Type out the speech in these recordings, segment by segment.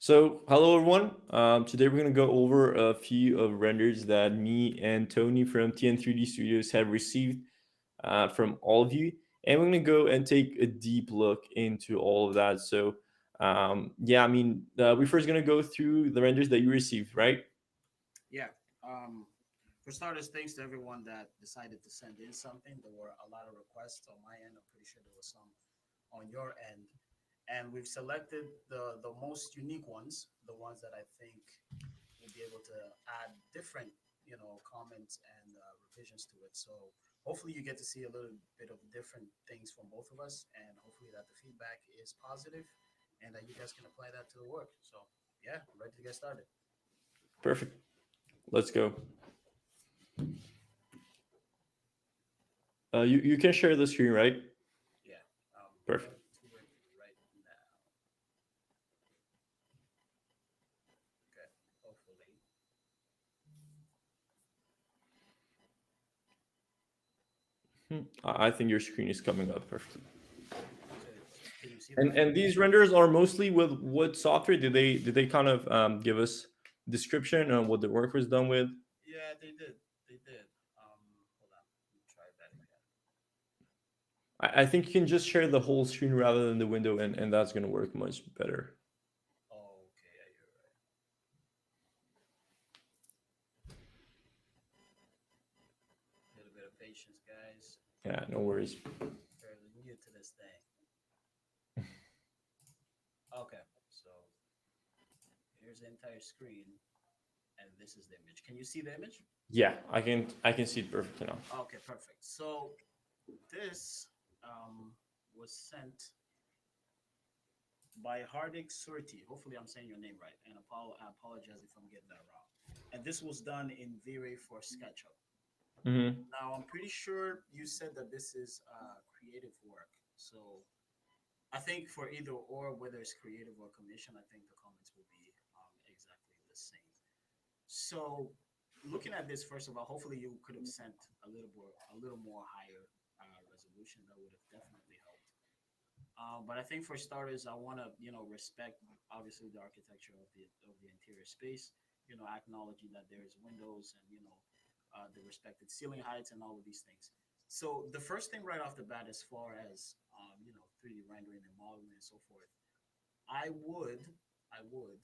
So, hello everyone. Today we're going to go over a few of renders that me and Tony from TN3D Studios have received from all of you, and we're going to go and take a deep look into all of that. So, we're first going to go through the renders that you received, right? Yeah. Um, for starters, thanks to everyone that decided to send in something. There were a lot of requests on my end. I'm pretty sure there was some on your end, and we've selected the most unique ones, the ones that I think will be able to add different, comments and revisions to it. So hopefully you get to see a little bit of different things from both of us, and hopefully that the feedback is positive, and that you guys can apply that to the work. So yeah, I'm ready to get started. Perfect. Let's go. You can share the screen, right? Yeah, Perfect. going to it right now. Okay, hopefully. I think your screen is coming up perfectly. So can you see the And renders? these renders are mostly with what software? Did they kind of give us description on what the work was done with? Yeah, they did. They did. Hold on. Let me try that again. I think you can just share the whole screen rather than the window, and that's going to work much better. Oh, okay, yeah, you're right. A little bit of patience, guys. Yeah, no worries. Fairly new to this thing. Okay, so here's the entire screen, and this is the image. Can you see the image? Yeah, I can see it perfectly now. Okay, perfect. So this was sent by Hardik Surti. Hopefully, I'm saying your name right, and I apologize if I'm getting that wrong. And this was done in V-Ray for SketchUp. Hmm. Now, I'm pretty sure you said that this is creative work. So I think for either or, whether it's creative or commission, I think the comments will be exactly the same. So looking at this, first of all, hopefully you could have sent a little more higher resolution. That would have definitely helped. But I think for starters, I want to respect obviously the architecture of the interior space. Acknowledging that there's windows and the respected ceiling heights and all of these things. So the first thing right off the bat, as far as 3D rendering and modeling and so forth, I would I would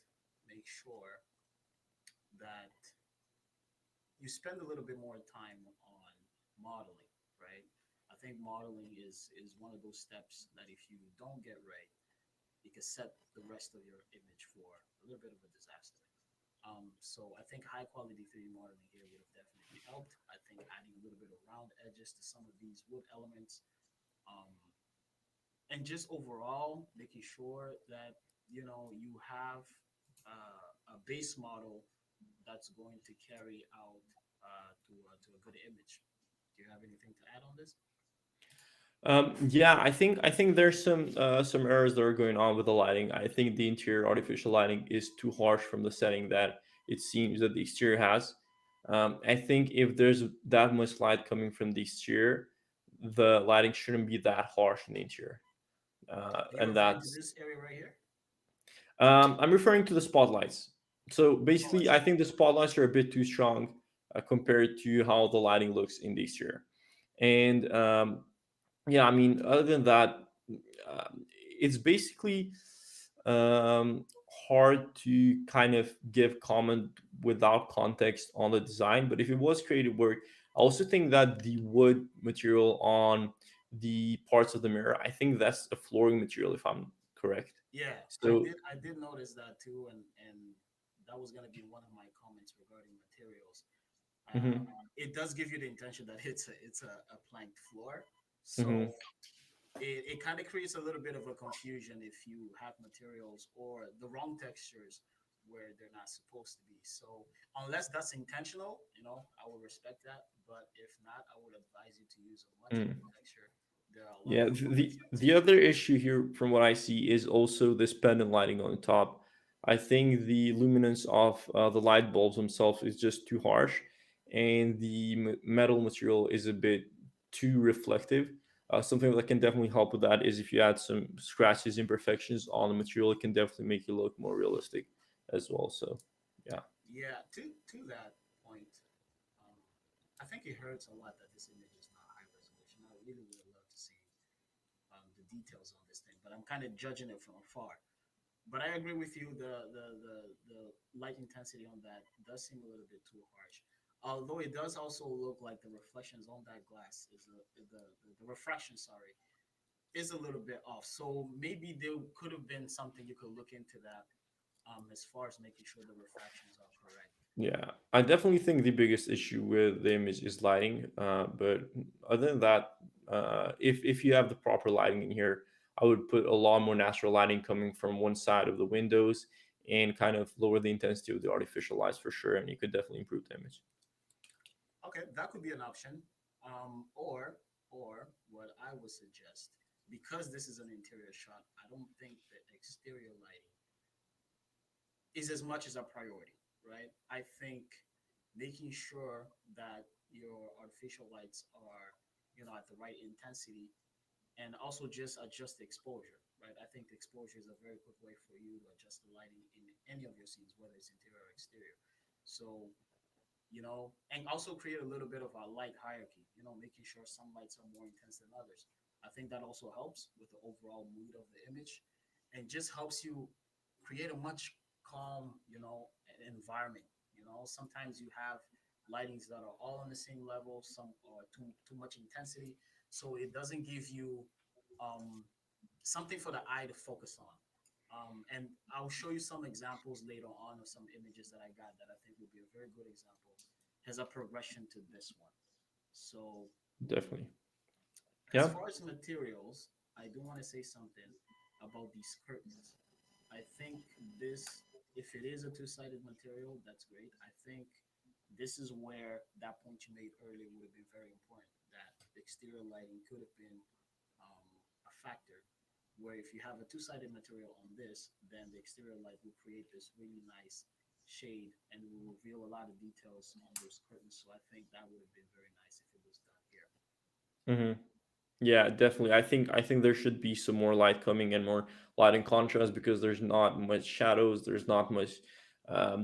make sure that you spend a little bit more time on modeling, right? I think modeling is one of those steps that if you don't get right, it can set the rest of your image for a little bit of a disaster. So I think high quality 3D modeling here would have definitely helped. I think adding a little bit of round edges to some of these wood elements, um, and just overall making sure that you have a base model that's going to carry out to a good image. Do you have anything to add on this? Yeah, I think there's some errors that are going on with the lighting. I think the interior artificial lighting is too harsh from the setting that it seems that the exterior has. I think if there's that much light coming from the exterior, the lighting shouldn't be that harsh in the interior. Are you And referring to that's this area right here? I'm referring to the spotlights. So Oh, I basically, I see. think the spotlights are a bit too strong compared to how the lighting looks in the exterior. And yeah, I mean, other than that, it's basically um, hard to kind of give comment without context on the design. But if it was creative work, I also think that the wood material on the parts of the mirror, I think that's a flooring material, if I'm correct. Yeah, So, I did notice that too, and that was gonna be one of my comments regarding materials. Uh, mhm, it does give you the intention that it's a planked floor, mhm. so it kind of creates a little bit of a confusion if you have materials or the wrong textures where they're not supposed to be. So unless that's intentional, I would respect that. But if not, I would advise you to use a much Mm. lower texture. There are a lot Yeah, of the other issue here, from what I see, is also this pendant lighting on the top. I think the luminance of the light bulbs themselves is just too harsh, and the metal material is a bit too reflective. Something that can definitely help with that is if you add some scratches, imperfections on the material, it can definitely make it look more realistic as well. So, yeah, Yeah, to that point, um, I think it hurts a lot that this image is not high resolution. I really would have loved to see the details on this thing, but I'm kind of judging it from afar. But I agree with you. The light intensity on that does seem a little bit too harsh. Although it does also look like the reflections on that glass the refraction, sorry, is a little bit off. So maybe there could have been something you could look into that, as far as making sure the refractions are correct. yeah, I definitely think the biggest issue with the image is lighting. But other than that, if you have the proper lighting in here, I would put a lot more natural lighting coming from one side of the windows and kind of lower the intensity of the artificial lights for sure, and you could definitely improve the image. Okay, that could be an option. Or what I would suggest, because this is an interior shot, I don't think the exterior lighting is as much as a priority, right? I think making sure that your artificial lights are, at the right intensity, and also just adjust the exposure, right? I think the exposure is a very quick way for you to adjust the lighting in any of your scenes, whether it's interior or exterior. So, and also create a little bit of a light hierarchy, making sure some lights are more intense than others. I think that also helps with the overall mood of the image, and just helps you create a much calm, environment. Sometimes you have lightings that are all on the same level, some are too much intensity, so it doesn't give you um, something for the eye to focus on. And I'll show you some examples later on of some images that I got that I think would be a very good example as a progression to this one. So, Definitely. as Yeah. far as materials, I do want to say something about these curtains. I think this, if it is a two-sided material, that's great. I think this is where that point you made earlier would have been very important. That the exterior lighting could have been a factor. Where if you have a two-sided material on this, then the exterior light will create this really nice shade and will reveal a lot of details on those curtains. So I think that would have been very nice if it was done here. Hmm. Yeah, definitely. I think there should be some more light coming and more light and contrast because there's not much shadows. There's not much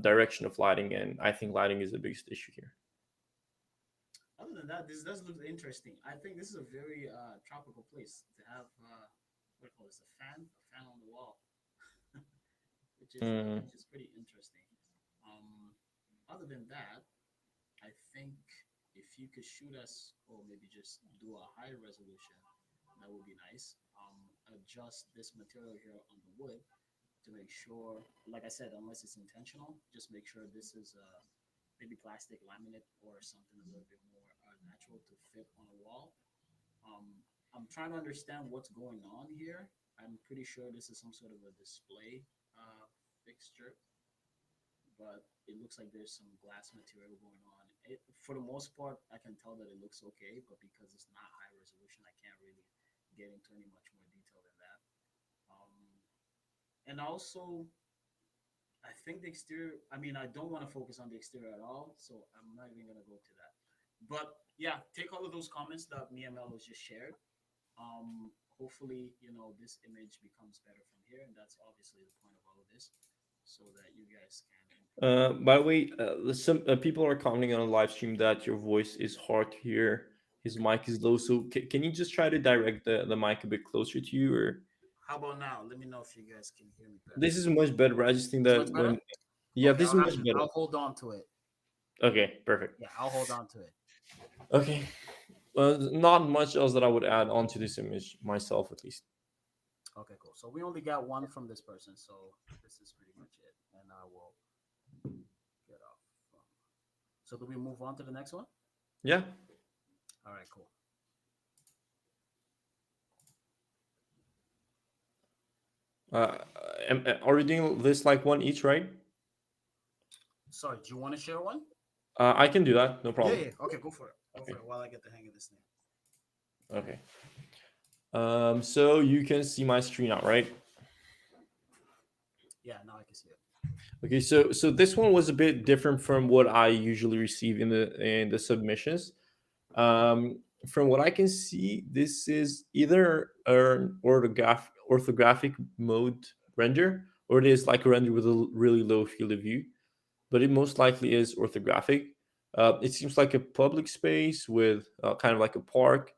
direction of lighting, and I think lighting is the biggest issue here. Other than that, this does look interesting. I think this is a very tropical place to have. What do you call this? A fan on the wall, Mm, which is pretty interesting. Um, Other than that, I think if you could shoot us, or maybe just do a higher resolution, that would be nice. Adjust this material here on the wood to make sure, like I said, unless it's intentional, just make sure this is maybe plastic laminate or something a little bit more natural to fit on a wall. I'm trying to understand what's going on here. I'm pretty sure this is some sort of a display fixture, but it looks like there's some glass material going on. For the most part, I can tell that it looks okay, but because it's not high resolution, I can't really get into any much more detail than that. Um, and also, I think the exterior. I mean, I don't want to focus on the exterior at all, so I'm not even gonna go to that. But yeah, take all of those comments that me and Mel just shared. Hopefully, this image becomes better from here, and that's obviously the point of all of this, so that you guys can improve your by the images. way, some people are commenting on the live stream that your voice is hard to hear. His mic is low, so can you just try to direct the mic a bit closer to you? Or How about now? Let me know if you guys can hear me better. this is much better. But I just think It's much that better. when yeah, Okay, this is much better. I'll hold on to it. Okay, perfect. Yeah, I'll hold on to it. Okay, not much else that I would add onto this image myself, at least. Okay, cool. So we only got one from this person, so this is pretty much it. And I will get off from. So do we move on to the next one? Yeah. All right, cool. Uh, are we doing this like one each, right? Sorry, do you want to share one? I can do that. No Yeah, problem. yeah. Okay, go for it. Go for Okay. it while I get the hang of this thing. Okay. So you can see my screen now, right? Yeah, now I can see it. Okay. So this one was a bit different from what I usually receive in the submissions. from what I can see, this is either an orthographic mode render, or it is like a render with a really low field of view, but it most likely is orthographic. It seems like a public space with kind of like a park,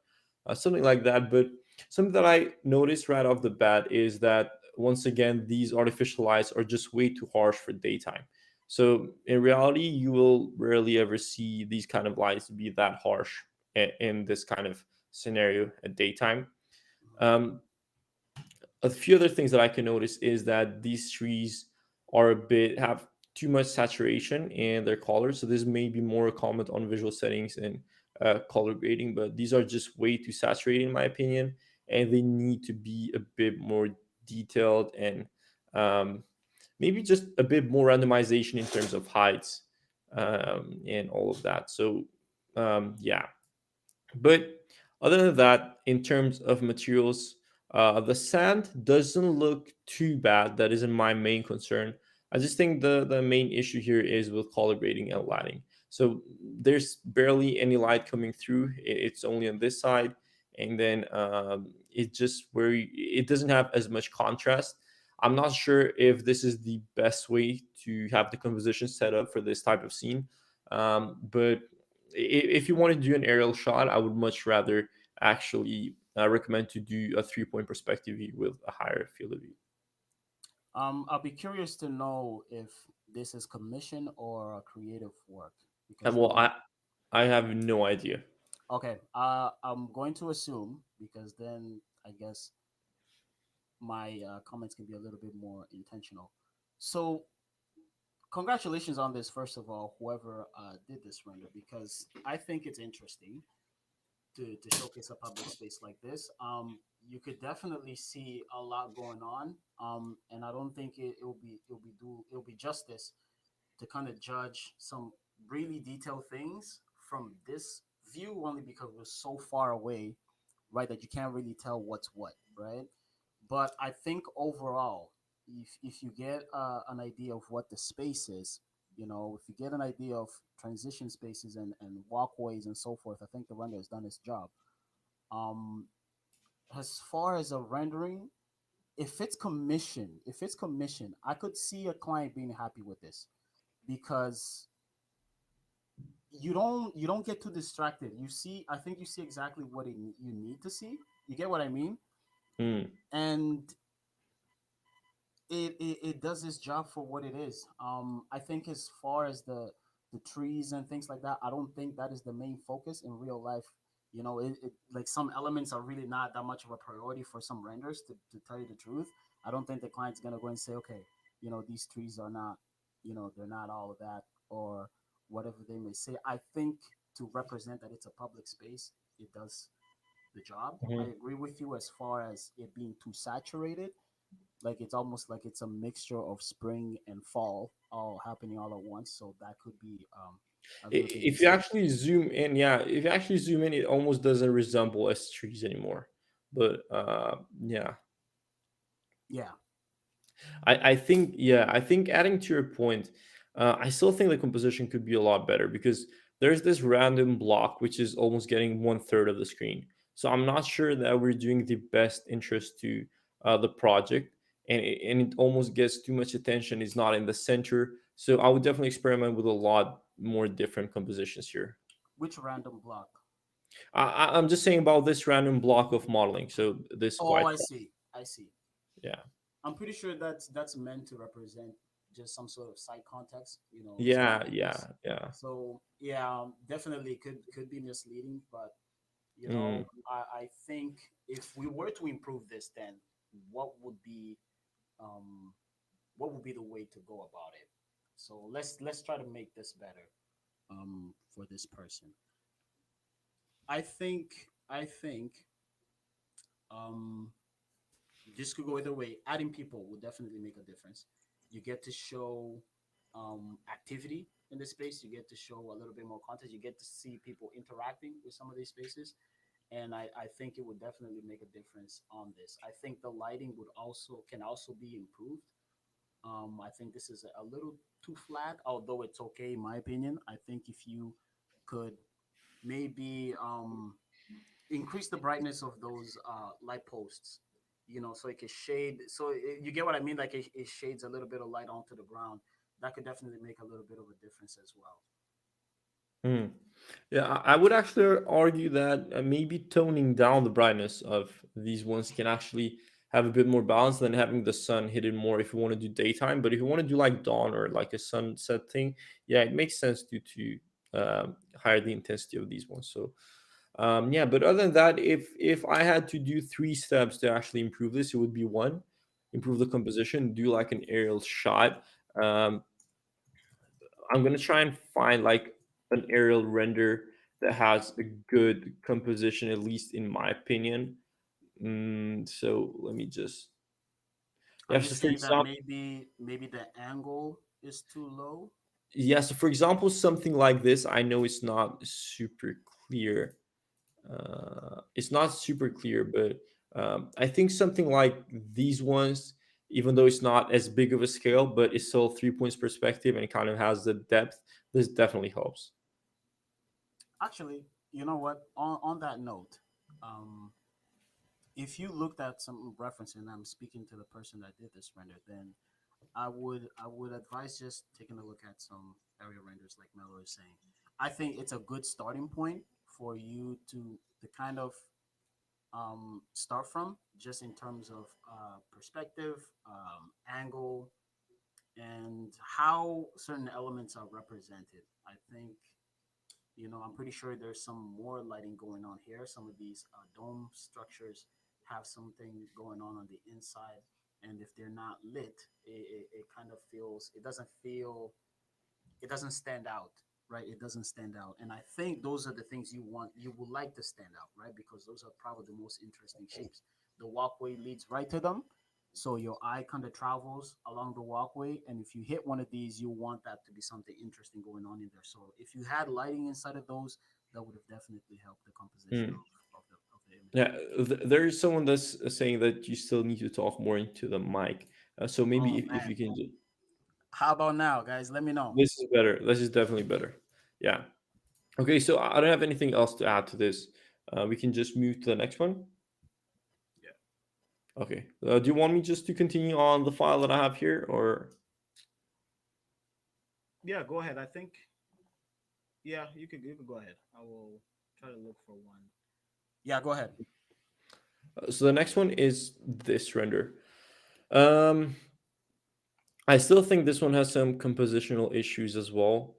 something like that. But something that I noticed right off the bat is that once again, these artificial lights are just way too harsh for daytime. So in reality, you will rarely ever see these kind of lights be that harsh in this kind of scenario at daytime. Mhm. Um, a few other things that I can notice is that these trees are a bit have too much saturation in their colors. So this may be more a comment on visual settings and color grading, but these are just way too saturated in my opinion, and they need to be a bit more detailed and um, maybe just a bit more randomization in terms of heights and all of that. So yeah, but other than that, in terms of materials, the sand doesn't look too bad. That isn't my main concern. I just think the main issue here is with color grading and lighting. So there's barely any light coming through. It's only on this side, and then it just where it doesn't have as much contrast. I'm not sure if this is the best way to have the composition set up for this type of scene, but if you want to do an aerial shot, I would much rather actually recommend to do a 3 point perspective view with a higher field of view. I'll be curious to know if this is commission or a creative work because And the well, one. I have no idea. Okay, I'm going to assume because then I guess my comments can be a little bit more intentional. So, congratulations on this, first of all, whoever did this render, because I think it's interesting to showcase a public space like this. You could definitely see a lot going on, and I don't think it'll be justice to kind of judge some really detailed things from this view only because we're so far away, right? That you can't really tell what's what, right? But I think overall, if you get an idea of what the space is, if you get an idea of transition spaces and walkways and so forth, I think the render has done its job. Um, as far as a rendering, if it's commission, I could see a client being happy with this because you don't get too distracted. You see, I think you see exactly what you need to see. You get what I mean? Hmm. And it does its job for what it is. I think as far as the trees and things like that, I don't think that is the main focus in real life. Like some elements are really not that much of a priority for some renders. To tell you the truth, I don't think the client's gonna go and say, okay, these trees are not, they're not all of that or whatever they may say. I think to represent that it's a public space, it does the job. I Mhm. agree with you as far as it being too saturated, like it's almost like it's a mixture of spring and fall all happening all at once, so that could be a little bit If you misleading. actually zoom in, yeah, if you actually zoom in, it almost doesn't resemble as trees anymore. But yeah, Yeah. I think yeah, I think adding to your point, I still think the composition could be a lot better because there's this random block which is almost getting 1/3 of the screen. So I'm not sure that we're doing the best interest to the project, and it almost gets too much attention. It's not in the center. So I would definitely experiment with a lot more different compositions here. Which random block? I'm just saying about this random block of modeling. So this Oh, white I block. see. I see. Yeah. I'm pretty sure that's meant to represent just some sort of side context, Yeah. surroundings. Yeah. Yeah. So yeah, definitely could be misleading, but Mm. I think if we were to improve this, then what would be um what would be the way to go about it? So let's try to make this better for this person. I think um this could go either way. Adding people would definitely make a difference. You get to show activity in the space. You get to show a little bit more content. You get to see people interacting with some of these spaces, and I think it would definitely make a difference on this. I think the lighting can also be improved. I think this is a little too flat, although it's okay in my opinion. I think if you could maybe increase the brightness of those light posts, so it can shade. So you get what I mean? Like it shades a little bit of light onto the ground. That could definitely make a little bit of a difference as well. Hmm. Yeah, I would actually argue that maybe toning down the brightness of these ones can actually have a bit more balance than having the sun hit it more if you want to do daytime. But if you want to do like dawn or like a sunset thing, yeah, it makes sense to higher the intensity of these ones. So yeah, but other than that, if I had to do three steps to actually improve this, it would be one, improve the composition, do like an aerial shot. Um, I'm gonna try and find like an aerial render that has a good composition, at least in my opinion. So let me just Are yeah. you So for saying that example, maybe the angle is too low? yeah. So for example, something like this, I know it's not super clear. It's not super clear, but I think something like these ones, even though it's not as big of a scale, but it's still 3 points perspective and it kind of has the depth. This definitely helps. Actually, you know what? On that note, um, if you looked at some reference, and I'm speaking to the person that did this render, then I would advise just taking a look at some area renders, like Melo is saying. I think it's a good starting point for you to kind of start from, just in terms of perspective, angle, and how certain elements are represented. I think, I'm pretty sure there's some more lighting going on here. Some of these dome structures have something going on the inside, and if they're not lit, it kind of feels, it doesn't stand out, right? It doesn't stand out, and I think those are the things you would like to stand out, right? Because those are probably the most interesting shapes. The walkway leads right to them, so your eye kind of travels along the walkway, and if you hit one of these, you want that to be something interesting going on in there. So if you had lighting inside of those, that would have definitely helped the composition Hmm. of the image. Yeah, there's someone that's saying that you still need to talk more into the mic. So maybe Oh if man, you can, how about now, guys? Let me know. this is better. This is definitely better. Yeah. Okay, so I don't have anything else to add to this. We can just move to the next one. Yeah, Okay. Do you want me just to continue on the file that I have here, or yeah. Go ahead. I think, yeah, you could go ahead. I will try to look for one. Yeah, go ahead. so the next one is this render. Um, I still think this one has some compositional issues as well.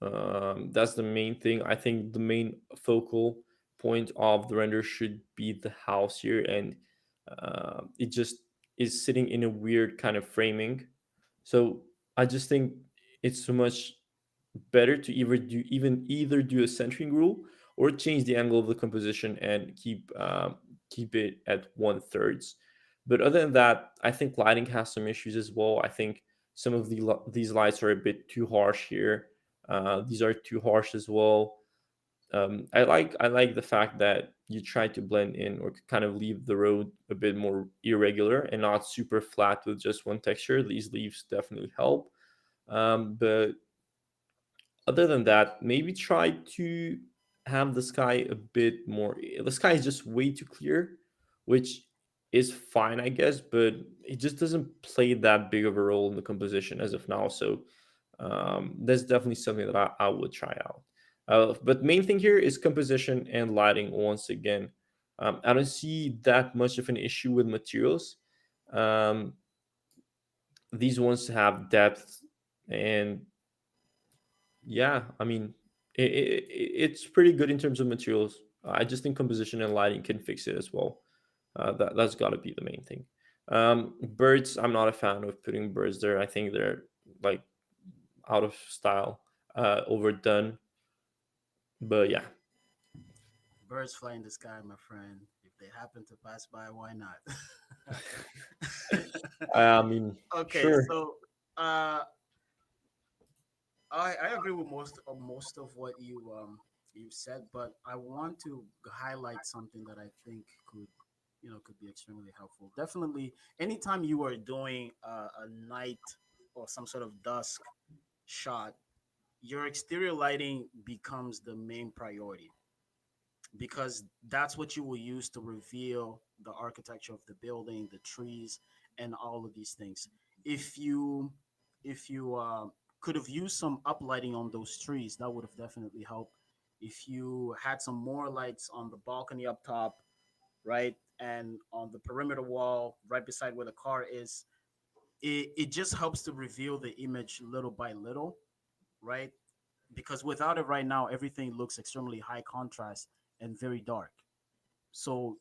That's the main thing. I think the main focal point of the render should be the house here, and it just is sitting in a weird kind of framing. So I just think it's so much better to either do a centering rule or change the angle of the composition and keep it at 1/3. But other than that, I think lighting has some issues as well. I think some of these lights are a bit too harsh here. These are too harsh as well. I like the fact that you try to blend in or kind of leave the road a bit more irregular and not super flat with just one texture. These leaves definitely help. But other than that, maybe try to have the sky a bit more. The sky is just way too clear, which is fine, I guess, but it just doesn't play that big of a role in the composition as of now. So that's definitely something that I would try out. But main thing here is composition and lighting once again. I don't see that much of an issue with materials. Um, these ones have depth and yeah, I mean, it's pretty good in terms of materials. I just think composition and lighting can fix it as well. That's got to be the main thing. Birds, I'm not a fan of putting birds there. I think they're like out of style, overdone. But yeah, Birds fly in the sky, my friend. If they happen to pass by, why not? I mean, Okay, sure. so I agree with most of what you said, but I want to highlight something that I think could be extremely helpful. Definitely, anytime you are doing a night or some sort of dusk shot, your exterior lighting becomes the main priority. because that's what you will use to reveal the architecture of the building, the trees, and all of these things. If you if you could have used some uplighting on those trees, that would have definitely helped. If you had some more lights on the balcony up top, right, and on the perimeter wall right beside where the car is, it just helps to reveal the image little by little, right? Because without it right now, everything looks extremely high contrast and very dark. So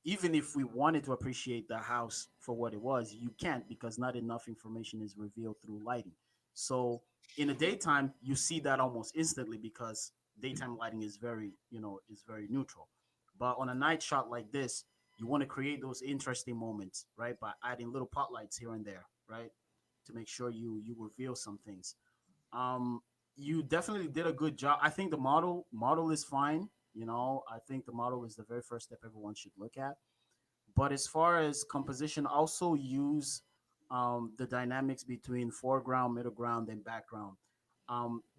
even if we wanted to appreciate the house for what it was, you can't because not enough information is revealed through lighting. So in the daytime, you see that almost instantly because daytime lighting is very, is very neutral. But on a night shot like this, you want to create those interesting moments, right? By adding little pot lights here and there, right? To make sure you reveal some things. Um, you definitely did a good job. I think the model is fine. I think the model is the very first step everyone should look at. But as far as composition, also use the dynamics between foreground, middle ground, and background.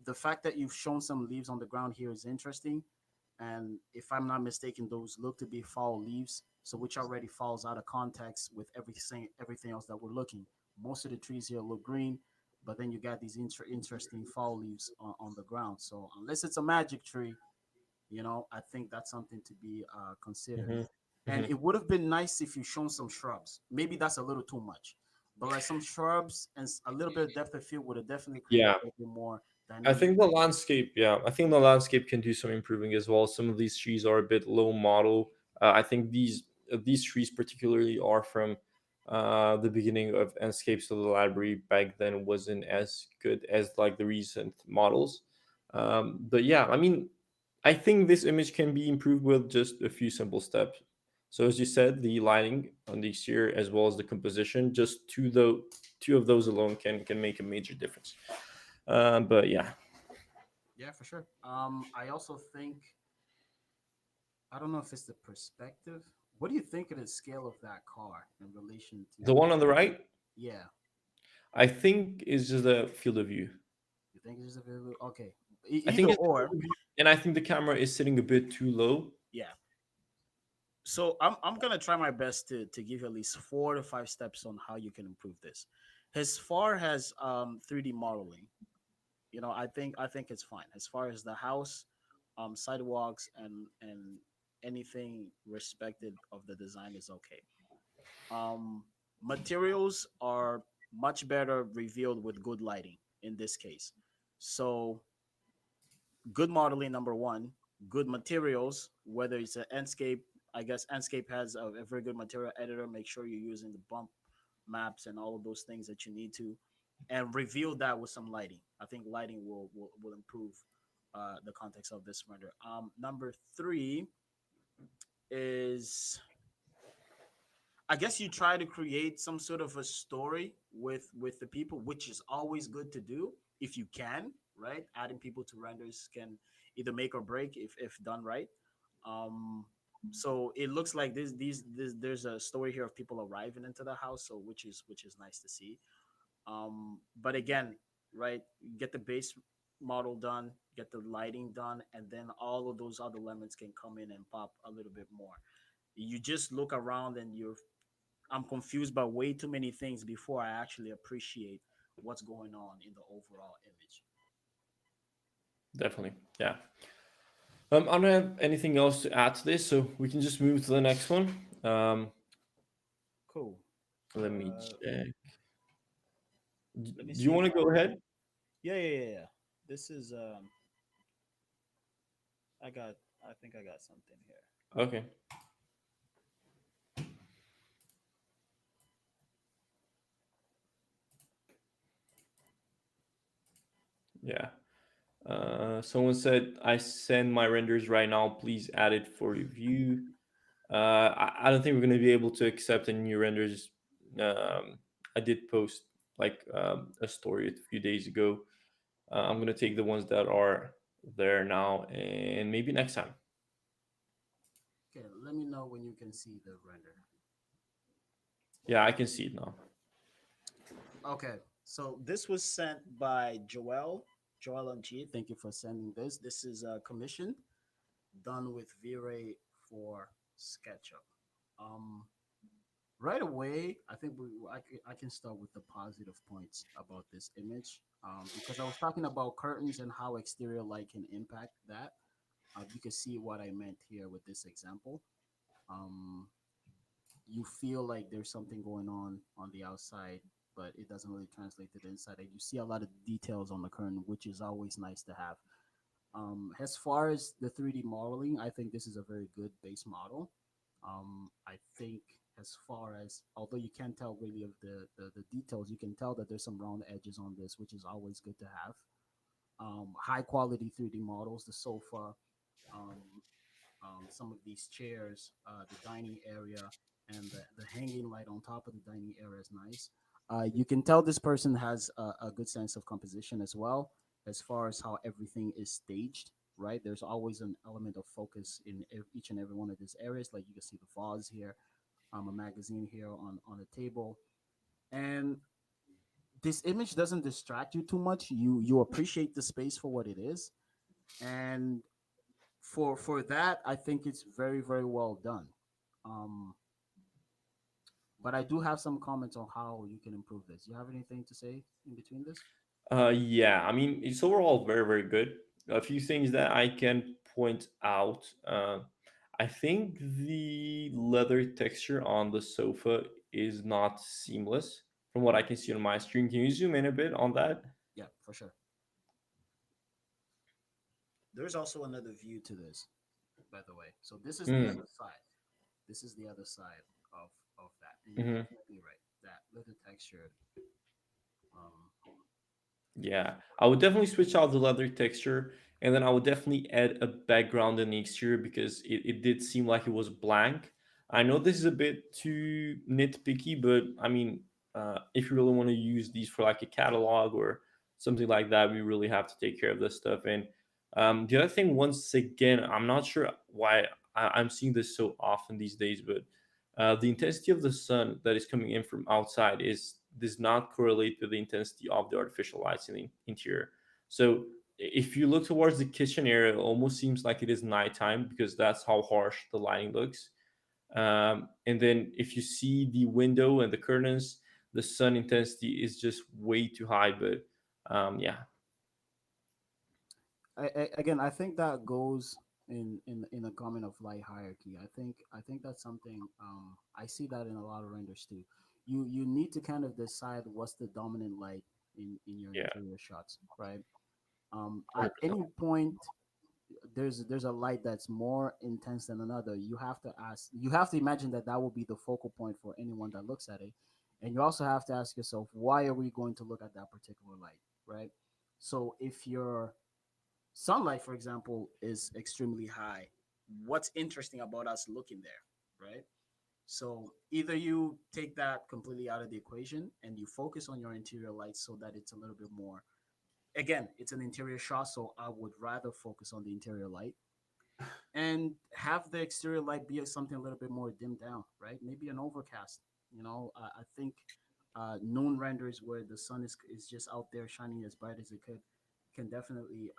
The fact that you've shown some leaves on the ground here is interesting. And if I'm not mistaken, those look to be fall leaves, so which already falls out of context with everything else that we're looking. Most of the trees here look green, but then you got these interesting fall leaves on the ground. So unless it's a magic tree, I think that's something to be considered. Hmm. And Hmm. it would have been nice if you shown some shrubs. Maybe that's a little too much, but like some shrubs and a little bit of depth of field would have definitely created Yeah, a little bit more I dynamic. think the landscape, yeah, I think the landscape can do some improving as well. Some of these trees are a bit low model. I think these trees particularly are from the beginning of Enscape, so the library back then wasn't as good as like the recent models. But yeah, I mean, I think this image can be improved with just a few simple steps. So as you said, the lighting on the exterior as well as the composition, just two of those alone can make a major difference. But yeah, Yeah, for sure. I also think I don't know if it's the perspective. What do you think of the scale of that car in relation to? the one on the right, Yeah, I think is just a field of view. you think it's just available? Okay, I either think it's a or. field of view, and I think the camera is sitting a bit too low. Yeah. So I'm gonna try my best to give you at least 4 to 5 steps on how you can improve this. As far as 3D modeling, I think it's fine. As far as the house, sidewalks and anything respected of the design is okay. Um, Materials are much better revealed with good lighting in this case. So good modeling number one, good materials, whether it's an Enscape. I guess Enscape has a very good material editor. Make sure you're using the bump maps and all of those things that you need to, and reveal that with some lighting. I think lighting will improve the context of this render. Number three is, I guess, you try to create some sort of a story with the people, which is always good to do if you can, right? Adding people to renders can either make or break if done right. Um, so it looks like there's a story here of people arriving into the house, so which is nice to see. But again, right, get the base model done, get the lighting done, and then all of those other elements can come in and pop a little bit more. You just look around and I'm confused by way too many things before I actually appreciate what's going on in the overall image. Definitely, yeah. I don't have anything else to add to this, so we can just move to the next one. Um, Cool. Let me Uh, check. Let me Do you see want if to go ahead? yeah. This is I got I think I got something here. Okay. Yeah. Someone said I send my renders right now. Please add it for review. I don't think we're gonna be able to accept any new renders. Um, I did post like a story a few days ago. I'm gonna take the ones that are there now, and maybe next time. Okay, let me know when you can see the render. Yeah, I can see it now. Okay, so this was sent by Joel MG. Thank you for sending this. This is commissioned. done with V-Ray for SketchUp. Um, right away, I think I can start with the positive points about this image, because I was talking about curtains and how exterior light can impact that. You can see what I meant here with this example. Um, you feel like there's something going on the outside, but it doesn't really translate to the inside. And you see a lot of details on the curtain, which is always nice to have. As far as the 3D modeling, I think this is a very good base model. I think as far as, although you can't tell really of the details, you can tell that there's some round edges on this, which is always good to have. High quality 3D models, the sofa, um, some of these chairs, the dining area, and the hanging light on top of the dining area is nice. You can tell this person has a good sense of composition as well, as far as how everything is staged, right? There's always an element of focus in each and every one of these areas. Like you can see the vase here, a magazine here on the table. And this image doesn't distract you too much. You appreciate the space for what it is. And for that, I think it's very, very well done. Um, but I do have some comments on how you can improve this. You have anything to say in between this? Yeah, I mean, it's overall very, very good. A few things that I can point out. I think the leather texture on the sofa is not seamless from what I can see on my screen. Can you zoom in a bit on that? Yeah, for sure. There's also another view to this, by the way. So this is the Mm, other side. This is the other side of that, and you're hmm. definitely right. That leather texture. Um, Yeah, I would definitely switch out the leather texture, and then I would definitely add a background in the exterior because it did seem like it was blank. I know this is a bit too nitpicky, but I mean, if you really want to use these for like a catalog or something like that, we really have to take care of this stuff. And the other thing, once again, I'm not sure why I'm seeing this so often these days, but the intensity of the sun that is coming in from outside is does not correlate with the intensity of the artificial lights in the interior. So if you look towards the kitchen area, it almost seems like it is nighttime because that's how harsh the lighting looks. And then if you see the window and the curtains, the sun intensity is just way too high. But yeah. again, I think that goes in a comment of light hierarchy. I think that's something, I see that in a lot of renders too. You need to kind of decide what's the dominant light in your Yeah. interior shots, right? At 100%. any point, there's a light that's more intense than another. You have to imagine that that will be the focal point for anyone that looks at it, and you also have to ask yourself, why are we going to look at that particular light, right? So if your sunlight, for example, is extremely high, what's interesting about us looking there, right? So either you take that completely out of the equation and you focus on your interior lights so that it's a little bit more, again, it's an interior shot, so I would rather focus on the interior light and have the exterior light be something a little bit more dimmed down, right? Maybe an overcast. I think noon renders where the sun is just out there shining as bright as it could can definitely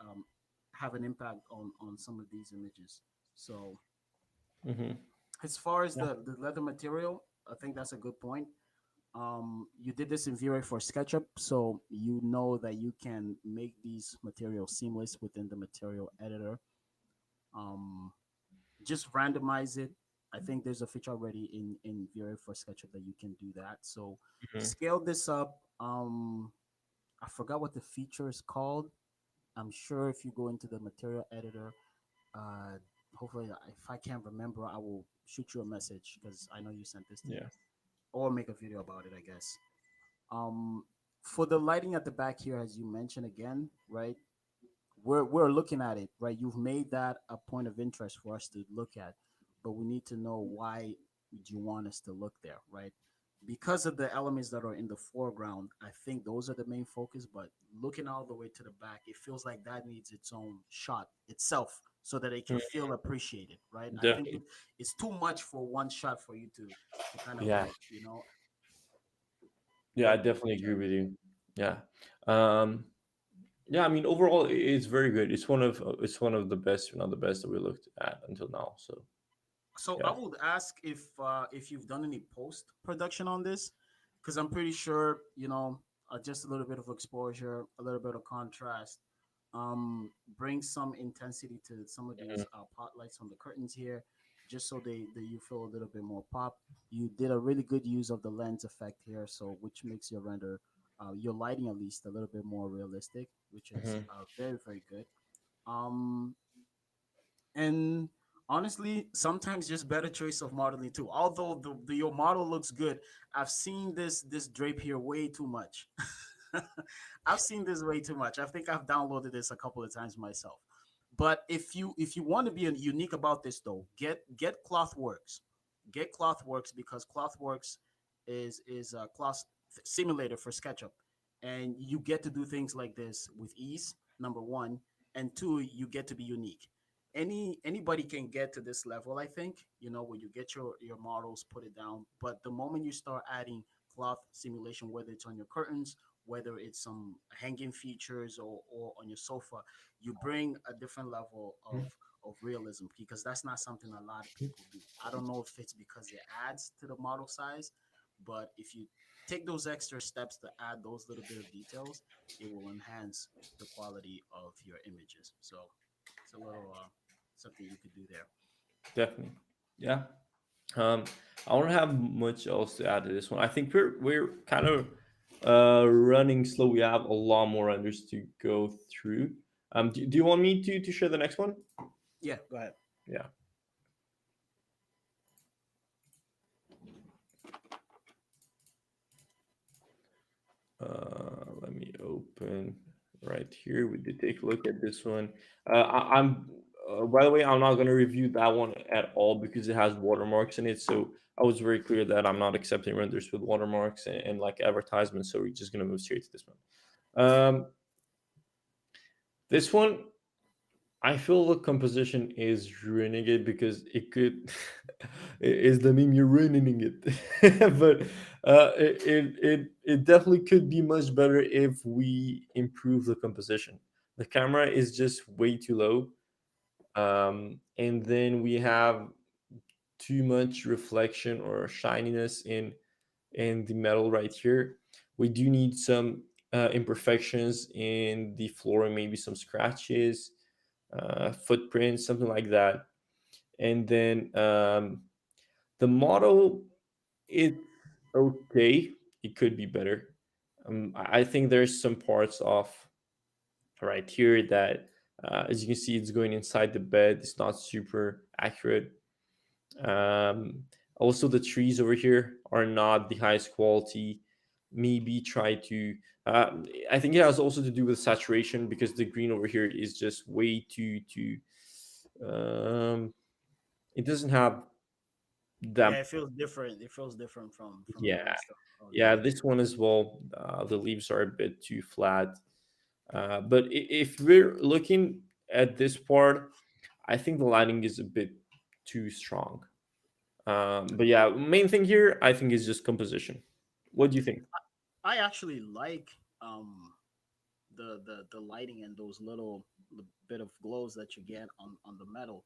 have an impact on some of these images. So Hmm. as far as Yeah. the leather material, I think that's a good point. You did this in V-Ray for SketchUp, so you know that you can make these materials seamless within the material editor. Um, just randomize it. I think there's a feature already in V-Ray for SketchUp that you can do that. So Hmm. scale this up. I forgot what the feature is called. I'm sure if you go into the material editor, uh, hopefully if I can't remember, I will shoot you a message because I know you sent this to me, Yeah. or make a video about it, I guess. Um, for the lighting at the back here, as you mentioned again, right? We're looking at it, right? You've made that a point of interest for us to look at, but we need to know why would you want us to look there, right? Because of the elements that are in the foreground, I think those are the main focus. But looking all the way to the back, it feels like that needs its own shot itself so that it can Mhm. feel appreciated, right? I think Definitely. it's too much for one shot for you to kind of Yeah. like, Yeah, I get definitely agree enjoyment. with you. Yeah. Um, Yeah, I mean, overall, it's very good. It's one of the best, if not the best that we looked at until now. So So I yeah. would ask if you've done any post production on this, because I'm pretty sure just a little bit of exposure, a little bit of contrast, bring some intensity to some of Mhm. these pot lights on the curtains here, just so they you feel a little bit more pop. You did a really good use of the lens effect here, so which makes your render, your lighting at least a little bit more realistic, which is Mhm. very very good. Um, and honestly sometimes just better choice of modeling too, although your model looks good. I've seen this drape here way too much. I've seen this way too much. I think I've downloaded this a couple of times myself. But if you want to be unique about this though, get Clothworks. Get Clothworks because Clothworks is a cloth simulator for SketchUp, and you get to do things like this with ease. Number one, and two, you get to be unique. Anybody can get to this level, I think, where you get your models, put it down. But the moment you start adding cloth simulation, whether it's on your curtains, whether it's some hanging features, or on your sofa, you bring a different level of realism, because that's not something a lot of people do. I don't know if it's because it adds to the model size, but if you take those extra steps to add those little bit of details, it will enhance the quality of your images. So it's a little something you could do there. Definitely. Yeah. Um, I don't have much else to add to this one. I think we're kind of running slow. We have a lot more unders to go through. Do you want me to share the next one? Yeah, go ahead. Yeah. Let me open right here. We did take a look at this one. I'm by the way, I'm not gonna review that one at all because it has watermarks in it. So I was very clear that I'm not accepting renders with watermarks and like advertisements. So we're just gonna move straight to this one. This one, I feel the composition is ruining it because it could is the meme you're ruining it, but it definitely could be much better if we improve the composition. The camera is just way too low, and then we have too much reflection or shininess in the metal right here. We do need some imperfections in the floor, maybe some scratches, footprints, something like that. And then the model, it's okay. It could be better. I think there's some parts of right here that, as you can see, it's going inside the bed. It's not super accurate. Um, Also, the trees over here are not the highest quality. Maybe try to. I think it has also to do with saturation because the green over here is just way too. Um, it doesn't have that. Yeah, it feels different. It feells different from the Yeah, rest of the yeah. image. This one as well. The leaves are a bit too flat. But if we're looking at this part, I think the lighting is a bit too strong. But yeah, main thing here I think is just composition. What do you think? I actually like the lighting and those little bit of glows that you get on the metal.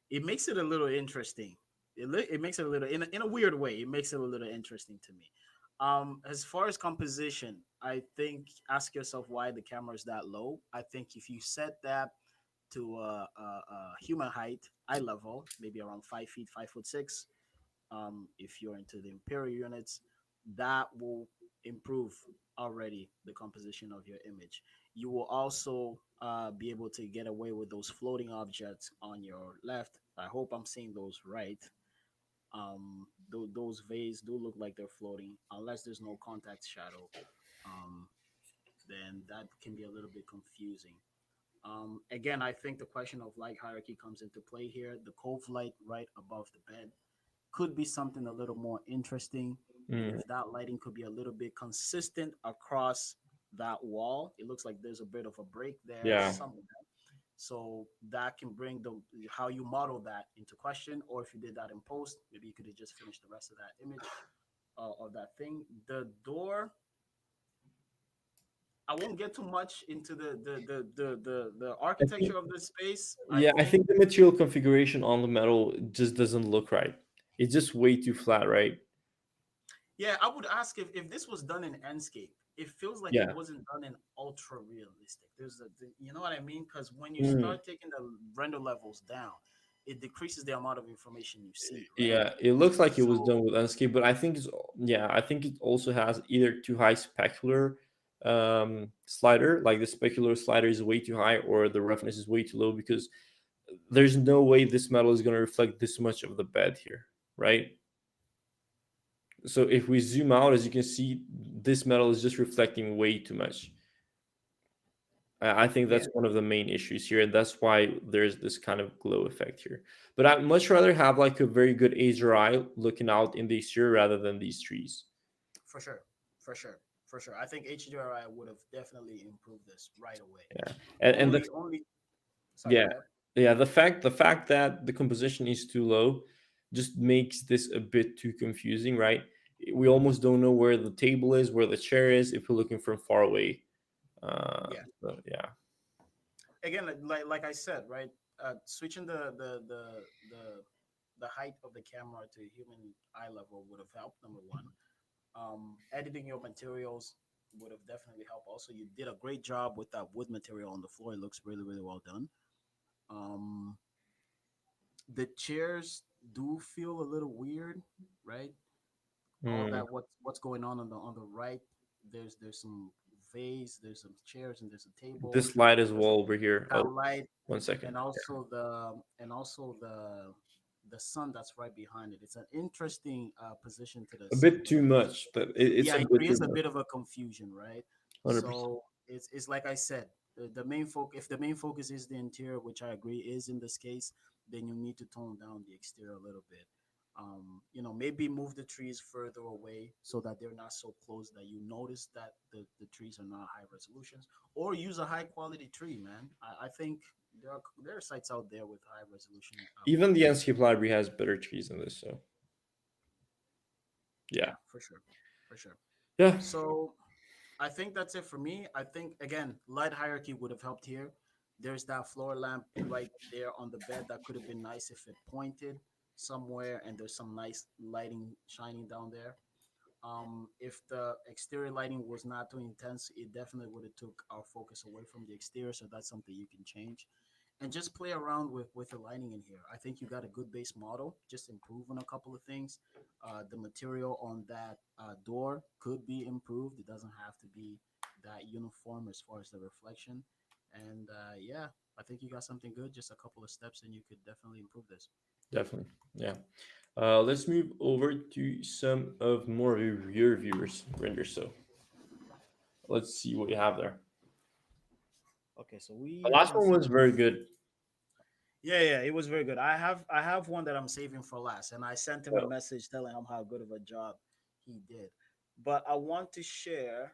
It makes it a little interesting. It makes it a little in a weird way. It makes it a little interesting to me. As far as composition, I think ask yourself why the camera is that low. I think if you set that to human height, eye level, maybe around 5 feet, 5'6", if you're into the imperial units, that will improve already the composition of your image. You will also be able to get away with those floating objects on your left. I hope I'm seeing those right. Those vase do look like they're floating, unless there's no contact shadow. Um, then that can be a little bit confusing. Again, I think the question of light hierarchy comes into play here. The cove light right above the bed could be something a little more interesting. And Mm, if that lighting could be a little bit consistent across that wall, it looks like there's a bit of a break there yeah, somewhere. So that can bring the how you model that into question. Or if you did that in post, maybe you could have just finished the rest of that image of that thing. The door, I won't get too much into the I think, architecture of the space. I yeah, I think, think the material configuration on the metal just doesn't look right. It's just way too flat, right? yeah, I would ask if this was done in Enscape. It feels like it Yeah. wasn't done in ultra realistic. You know what I mean? Because when you Mm. start taking the render levels down, it decreases the amount of information you see, right? Yeah, it looks like it was So done with Enscape, but I think it's yeah, I think it also has either too high specular slider, like the specular slider is way too high, or the roughness is way too low because there's no way this metal is going to reflect this much of the bed here, right? So if we zoom out, as you can see, this metal is just reflecting way too much. I think yeah, that's one of the main issues here, and that's why there's this kind of glow effect here. But I'd much rather have like a very good HRI looking out in the exterior rather than these trees. for sure, for sure, for sure. I think HDRI would have definitely improved this right away. Yeah, and the Only. Sorry, yeah, go ahead. yeah, the fact that the composition is too low just makes this a bit too confusing, right? We almost don't know where the table is, where the chair is, if we're looking from far away. Yeah. So, yeah, Again, like I said, right? Switching the height of the camera to human eye level would have helped. Number one, editing your materials would have definitely helped. Also, you did a great job with that wood material on the floor. It looks really, really well done. Um, the chairs do feel a little weird, right? All Hmm. that what's going on the right. There's some vase, there's some chairs, and there's a table. This light as There's well over here. that Oh, light, one second. and also the sun that's right behind it. It's an interesting position to the A sun, bit but too much, but it's yeah, a it bit too creates a much. bit of a confusion, right? 100%. So it's like I said, the main focus, if the main focus is the interior, which I agree is in this case, then you need to tone down the exterior a little bit. Maybe move the trees further away so that they're not so close that you notice that the trees are not high resolutions, or use a high quality tree, man. I think there are sites out there with high resolution Even the quality. Enscape library has better trees than this, so yeah, Yeah, for sure, for sure. yeah, So I think that's it for me. I think again, light hierarchy would have helped here. There's that floor lamp right there on the bed that could have been nice if it pointed somewhere, and there's some nice lighting shining down there. If the exterior lighting was not too intense, it definitely would have took our focus away from the exterior. So that's something you can change, and just play around with the lighting in here. I think you got a good base model. Just improve on a couple of things. The material on that door could be improved. It doesn't have to be that uniform as far as the reflection. And yeah, I think you got something good. Just a couple of steps, and you could definitely improve this. definitely, yeah. Let's move over to some of more of your viewers renders. So let's see what you have there. Okay, so The we last can one see. was very good. Yeah, yeah, it was very good. I have one that I'm saving for last, and I sent him a So message telling him how good of a job he did. But I want to share.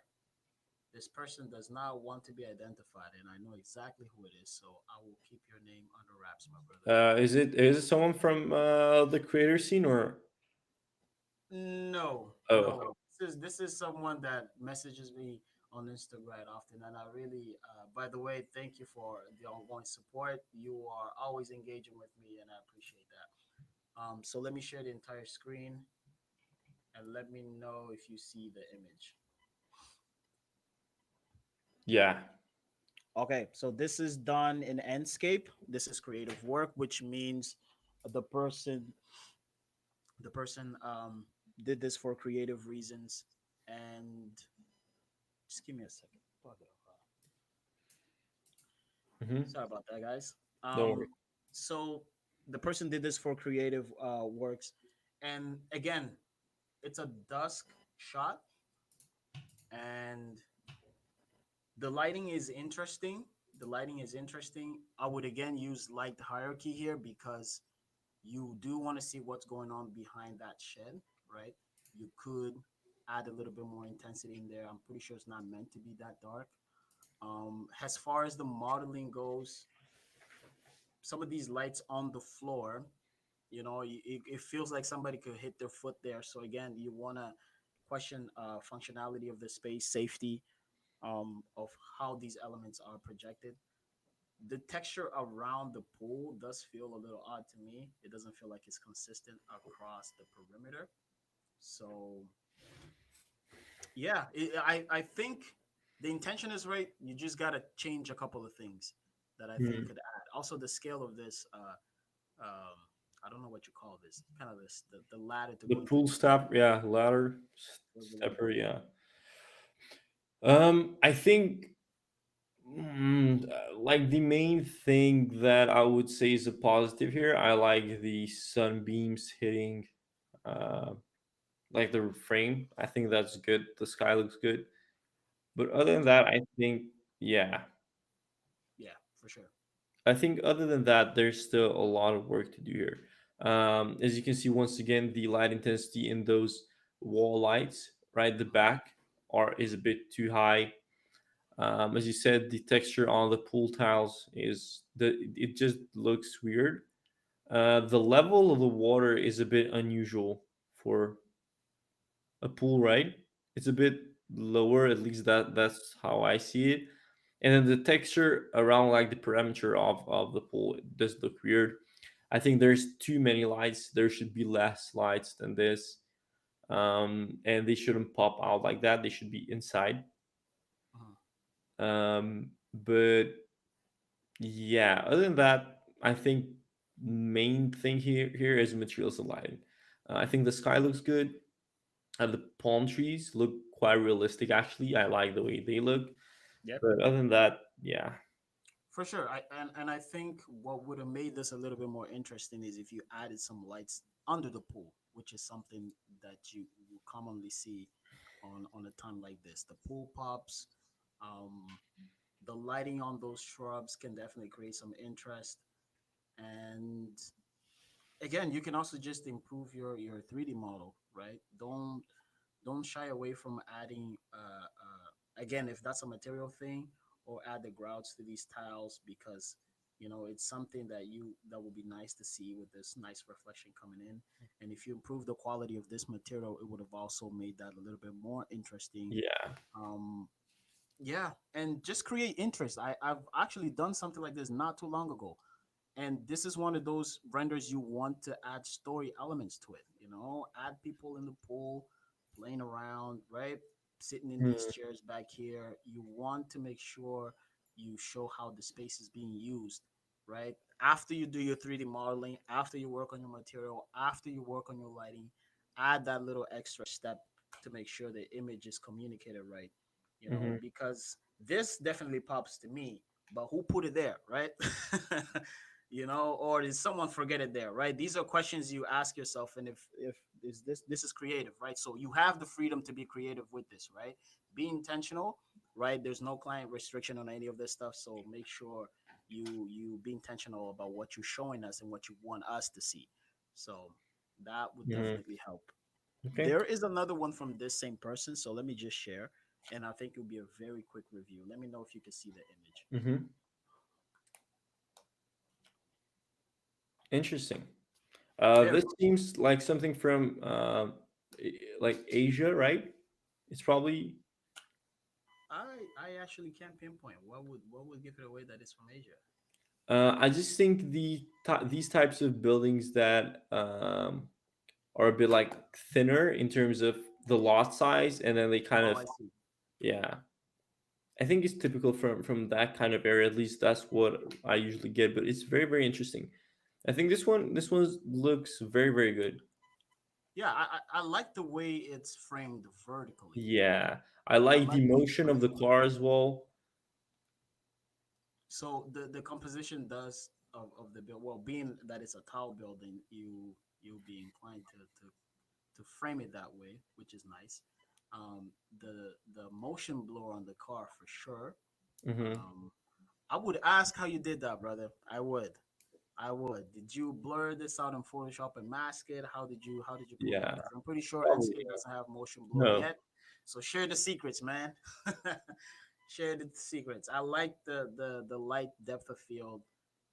This person does not want to be identified, and I know exactly who it is, so I will keep your name under wraps, my brother. is it someone from the creator scene or No, oh no. This is someone that messages me on Instagram often, and I really, by the way, thank you for the ongoing support. You are always engaging with me, and I appreciate that. So let me share the entire screen and let me know if you see the image. yeah? Okay, so this is done in Enscape. This is creative work, which means the person the person did this for creative reasons. And just give me a second. Hmm. Sorry about that, guys. Don't worry. So the person did this for creative works, and again, it's a dusk shot, and the lighting is interesting. The lighting is interesting. I would again use light hierarchy here because you do want to see what's going on behind that shed, right? You could add a little bit more intensity in there. I'm pretty sure it's not meant to be that dark. As far as the modeling goes, some of these lights on the floor, it feels like somebody could hit their foot there. So again, you want to question functionality of the space, safety. of how these elements are projected. The texture around the pool does feel a little odd to me. It doesn't feel like it's consistent across the perimeter. So yeah, I think the intention is right. You just gotta change a couple of things that I think Mhm. could add. Also, the scale of this. I don't know what you call this. Kind of this the ladder to The go into pool the pool step, yeah, ladder was a little stepper, bit yeah. weird. I think like the main thing that I would say is a positive here. I like the sunbeams hitting, uh, like the frame. I think that's good. The sky looks good. But other than Okay. that, I think yeah, Yeah, for sure. I think other than that, there's still a lot of work to do here. As you can see, once again, the light intensity in those wall lights, right, the Mhm. back are is a bit too high. As you said, the texture on the pool tiles is it just looks weird. The level of the water is a bit unusual for a pool, right? It's a bit lower, at least that's how I see it. And then the texture around like the perimeter of the pool does look weird. I think there's too many lights. There should be less lights than this. And they shouldn't pop out like that. They should be inside. Mhm. But yeah, other than that, I think main thing here is materials and lighting. I think the sky looks good. The palm trees look quite realistic. Actually, I like the way they look. Yep. But other than that, yeah, For sure. And I think what would have made this a little bit more interesting is if you added some lights under the pool, which is something that you commonly see on a time like this. The pool pops, um, the lighting on those shrubs can definitely create some interest. And again, you can also just improve your 3D model, right? Don't shy away from adding again, if that's a material thing, or add the grouts to these tiles, because it's something that will be nice to see with this nice reflection coming in. And if you improve the quality of this material, it would have also made that a little bit more interesting. yeah. um yeah, and just create interest. I've actually done something like this not too long ago, and this is one of those renders you want to add story elements to it. Add people in the pool playing around, right? Sitting in these Hmm. chairs back here. You want to make sure you show how the space is being used, right? After you do your 3D modeling, after you work on your material, after you work on your lighting, add that little extra step to make sure the image is communicated right. Hmm. Because this definitely pops to me, but who put it there, right? Or did someone forget it there, right? These are questions you ask yourself. And if is this is creative, right? So you have the freedom to be creative with this, right? Be intentional, right? There's no client restriction on any of this stuff, so make sure you be intentional about what you're showing us and what you want us to see. So that would Hmm. definitely help. Okay. There is another one from this same person, so let me just share, and I think it'll be a very quick review. Let me know if you can see the image. Hmm. Interesting. Very This cool. seems like something from like Asia, right? It's probably. I actually can't pinpoint what would give it away that it's from Asia. I just think these types of buildings that are a bit like thinner in terms of the lot size, and then they kind Oh, of I see. yeah. I think it's typical from that kind of area. At least that's what I usually get. But it's very very interesting. I think this one looks very very good. Yeah, I like the way it's framed vertically. Yeah, I I like the like the motion of the vertical car as angle. well. So the composition does of the build, well, being that it's a tall building, you'll be inclined to frame it that way, which is nice. The motion blur on the car for sure. Hmm. Um, I would ask how you did that, brother. I would. I would. Did you blur this out in Photoshop and mask it? How did you pull that? Yeah, Because I'm pretty sure probably. Enscape doesn't have motion blur No. yet. So share the secrets, man. Share the secrets. I like the light depth of field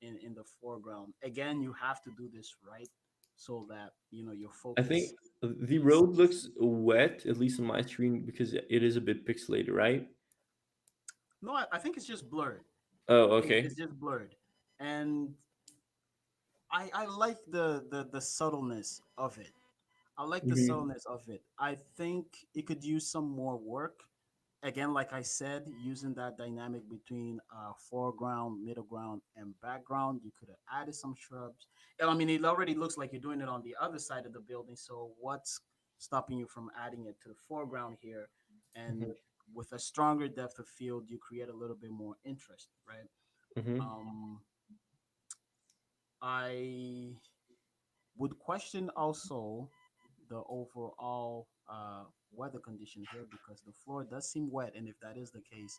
in the foreground. Again, you have to do this right so that your I think focus the is road looks wet, at least on my screen, because it is a bit pixelated, right? No, I think it's just blurred. Oh, I think okay. it's just blurred, and I like the subtleness of it. I like the Hmm. subtleness of it. I think it could use some more work. Again, like I said, using that dynamic between foreground, middle ground, and background, you could have added some shrubs. And I mean, it already looks like you're doing it on the other side of the building. So what's stopping you from adding it to the foreground here? And Hmm. with a stronger depth of field, you create a little bit more interest, right? Hmm. Um, I would question also the overall weather condition here because the floor does seem wet. And if that is the case,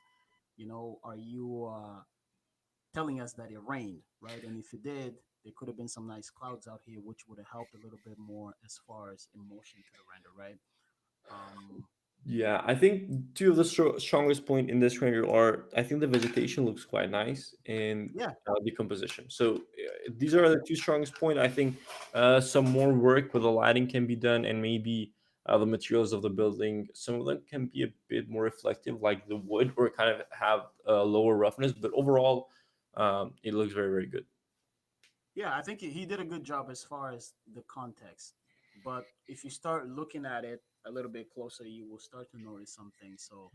are you telling us that it rained, right? And if it did, there could have been some nice clouds out here, which would have helped a little bit more as far as emotion to the render, right? Um, Yeah, I think two of the strongest point in this render are, I think the vegetation looks quite nice, and yeah, the composition. So these yeah, are the two strongest point. I think some more work with the lighting can be done, and maybe the materials of the building, some of them can be a bit more reflective, like the wood, or kind of have a lower roughness. But overall, it looks very, very good. yeah. I think he did a good job as far as the context. But if you start looking at it a little bit closer, you will start to notice some things. So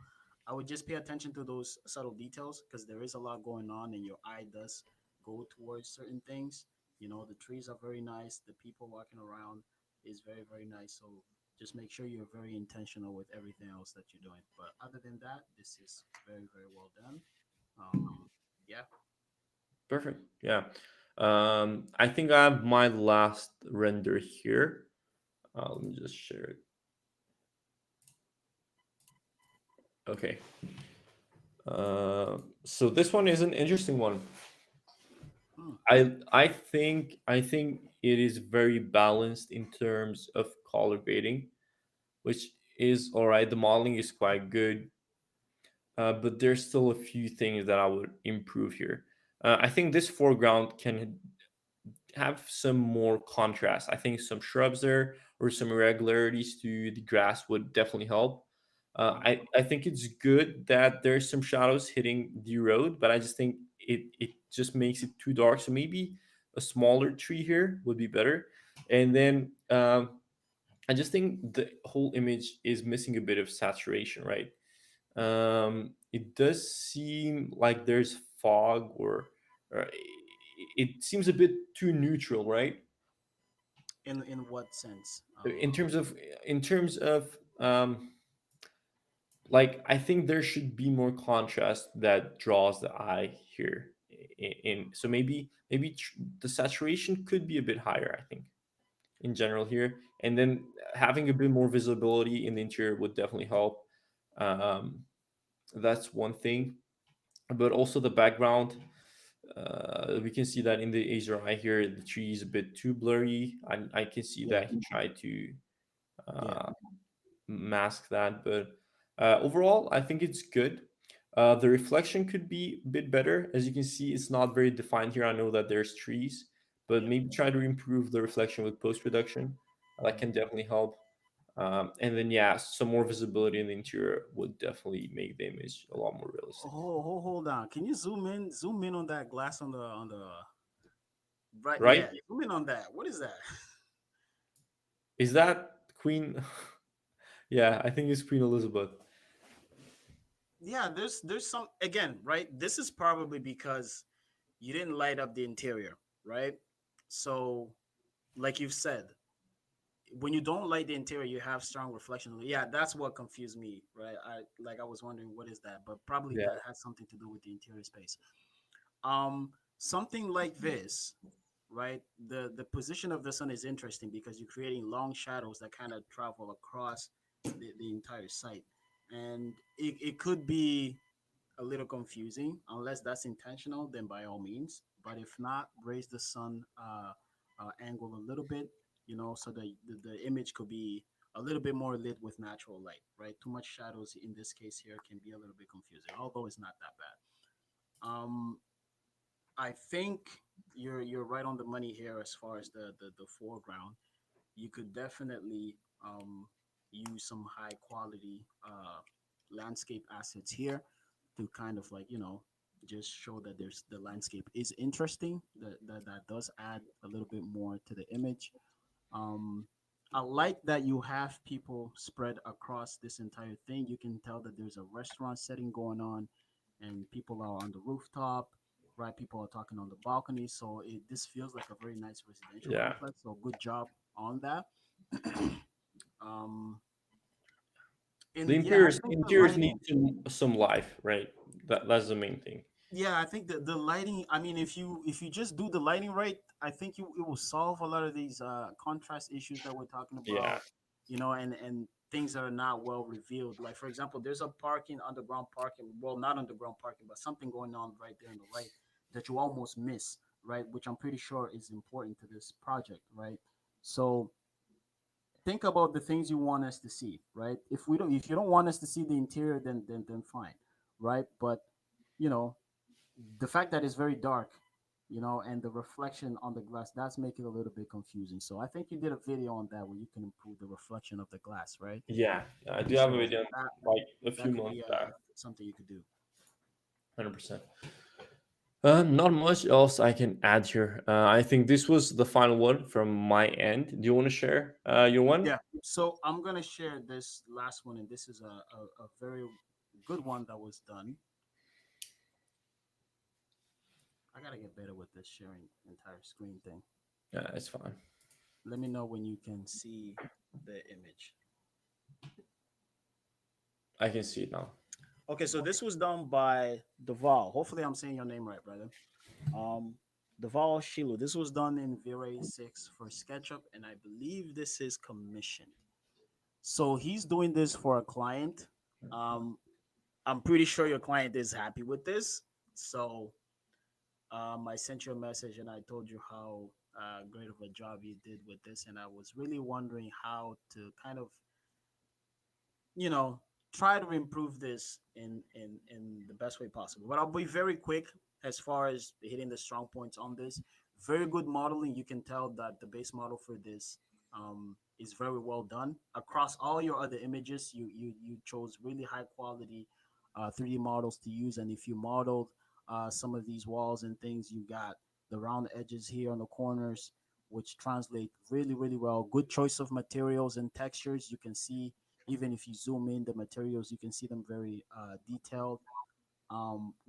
I would just pay attention to those subtle details because there is a lot going on, and your eye does go towards certain things. The trees are very nice. The people walking around is very, very nice. So just make sure you're very intentional with everything else that you're doing. But other than that, this is very, very well done. Yeah. Perfect. Yeah. I think I have my last render here. Let me just share it. Okay. So this one is an interesting one. Hmm. I think it is very balanced in terms of color grading, which is all right. The modeling is quite good, but there's still a few things that I would improve here. I think this foreground can have some more contrast. I think some shrubs there or some irregularities to the grass would definitely help. Hmm. I think it's good that there's some shadows hitting the road, but I just think it just makes it too dark. So maybe a smaller tree here would be better. And then I just think the whole image is missing a bit of saturation, right? It does seem like there's fog, or it seems a bit too neutral, right? In what sense? In terms of in terms of like, I think there should be more contrast that draws the eye here. So maybe the saturation could be a bit higher, I think, in general here, and then having a bit more visibility in the interior would definitely help. um, that's one thing, but also the background. We can see that in the Acer eye here, the tree is a bit too blurry. I can see Yeah. that he tried to Yeah. uh, mask that, but overall, I think it's good. The reflection could be a bit better. As you can see, it's not very defined here. I know that there's trees, but Yeah. maybe try to improve the reflection with post production. That Mhm. can definitely help. And then, yeah, some more visibility in the interior would definitely make the image a lot more realistic. Hold on. Can you zoom in on that glass on the right? Right? Yeah, zoom in on that. What is that? Is that Queen? Yeah, I think it's Queen Elizabeth. Yeah, there's some again, right? This is probably because you didn't light up the interior, right? So, like you've said, when you don't light the interior, you have strong reflection. Yeah, that's what confused me, right? I was wondering what is that, but probably Yeah. that has something to do with the interior space. Something like this, right? The position of the sun is interesting because you're creating long shadows that kind of travel across the entire site, and it could be a little confusing unless that's intentional. Then by all means, but if not, raise the sun angle a little bit, so the image could be a little bit more lit with natural light, right? Too much shadows in this case here can be a little bit confusing, although it's not that bad. I think you're right on the money here as far as the foreground. You could definitely use some high quality landscape assets here to kind of like, just show that there's the landscape is interesting. That does add a little bit more to the image. um I like that you have people spread across this entire thing. You can tell that there's a restaurant setting going on, and people are on the rooftop, right? People are talking on the balcony. So this feels like a very nice residential Yeah. complex. So good job on that. um, The and yeah, I interiors think the interiors need lighting. some life, right? That's the main thing. Yeah, I think the lighting. I mean, if you just do the lighting right, I think it will solve a lot of these contrast issues that we're talking Yeah. about. And things that are not well revealed. Like for example, there's a parking underground parking. Well, not underground parking, but something going on right there on the right that you almost miss, right? Which I'm pretty sure is important to this project, right? So think about the things you want us to see, right? If you don't want us to see the interior, then fine, right? But you know the fact that it's very dark, and the reflection on the glass, that's make it a little bit confusing. So I think you did a video on that where you can improve the reflection of the glass, right? Yeah, I do have a So video that like a that few could months be back. something you could do. 100%. Not much else I can add here. I think this was the final one from my end. Do you want to share your one? Yeah. So I'm gonna share this last one, and this is a very good one that was done. I gotta get better with this sharing entire screen thing. Yeah, it's fine. Let me know when you can see the image. I can see it now. Okay, so this was done by Deval. Hopefully, I'm saying your name right, brother. Um, Deval Shiloh. This was done in V-Ray 6 for SketchUp, and I believe this is commissioned. So he's doing this for a client. Um, I'm pretty sure your client is happy with this. So I sent you a message and I told you how great of a job you did with this, and I was really wondering how to kind of you know try to improve this in the best way possible. But I'll be very quick as far as hitting the strong points on this. Very good modeling. You can tell that the base model for this is very well done across all your other images. You chose really high quality 3D models to use, and if you modeled some of these walls and things, you got the round edges here on the corners, which translate really really well. Good choice of materials and textures. You can see, even if you zoom in the materials, you can see them very detailed.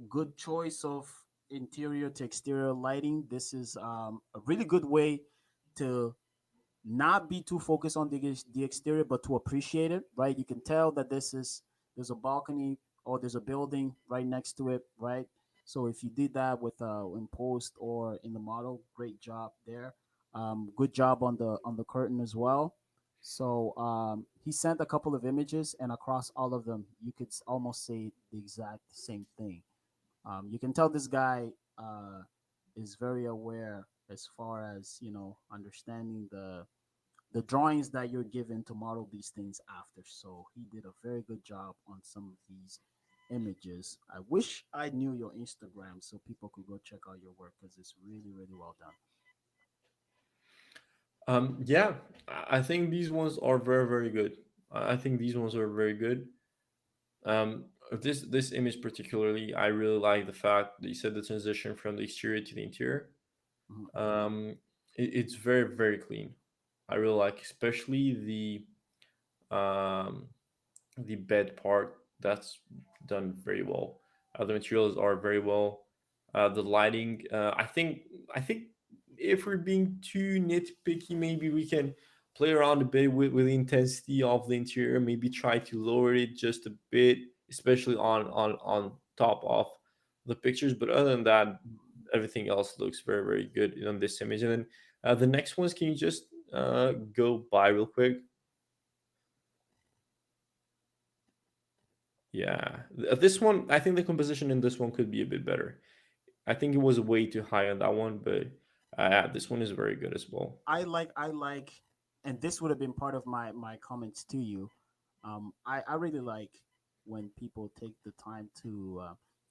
Good choice of interior to exterior lighting. This is a really good way to not be too focused on the exterior, but to appreciate it, right? You can tell that there's a balcony or there's a building right next to it, right? So if you did that with in post or in the model, great job there. Good job on the curtain as well. So he sent a couple of images, and across all of them, you could almost say the exact same thing. You can tell this guy is very aware as far as understanding the drawings that you're given to model these things after. So he did a very good job on some of these images. I wish I knew your Instagram so people could go check out your work because it's really, really well done. Yeah, I think these ones are very good. I think these ones are very good. This image particularly, I really like the fact that you said the transition from the exterior to the interior. Mhm. It's very clean. I really like, especially um, the bed part. That's done very well. The materials are very well. The lighting, I think if we're being too nitpicky, maybe we can play around a bit with the intensity of the interior. Maybe try to lower it just a bit, especially on top of the pictures. But other than that, everything else looks very good on this image. And then the next ones, can you just go by real quick? Yeah, this one, I think the composition in this one could be a bit better. I think it was way too high on that one, but yeah, this one is very good as well. I like, and this would have been part of my comments to you. I really like when people take the time to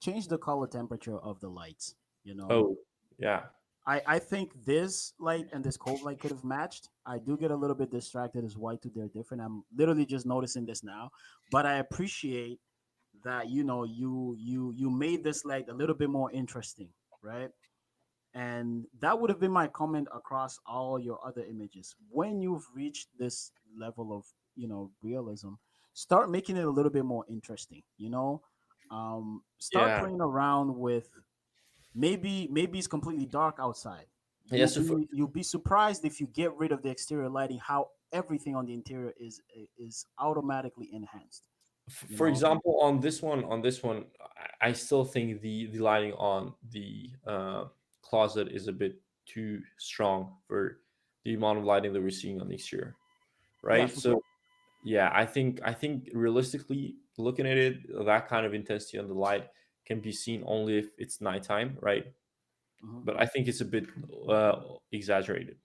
change the color temperature of the lights. You know, Oh, yeah. I think this light and this cold light could have matched. I do get a little bit distracted as why two they're different. I'm literally just noticing this now, but I appreciate that you made this like a little bit more interesting, right? And that would have been my comment across all your other images. When you've reached this level of realism, start making it a little bit more interesting. Start Yeah. playing around with, maybe it's completely dark outside. Yeah. You'll be surprised if you get rid of the exterior lighting, how everything on the interior is automatically enhanced. you for know example, on this one, I still think the lighting on the closet is a bit too strong for the amount of lighting that we're seeing on the exterior, yeah, right? for So sure. yeah, I think realistically looking at it, that kind of intensity on the light can be seen only if it's nighttime, right? Mhm. But I think it's a bit exaggerated.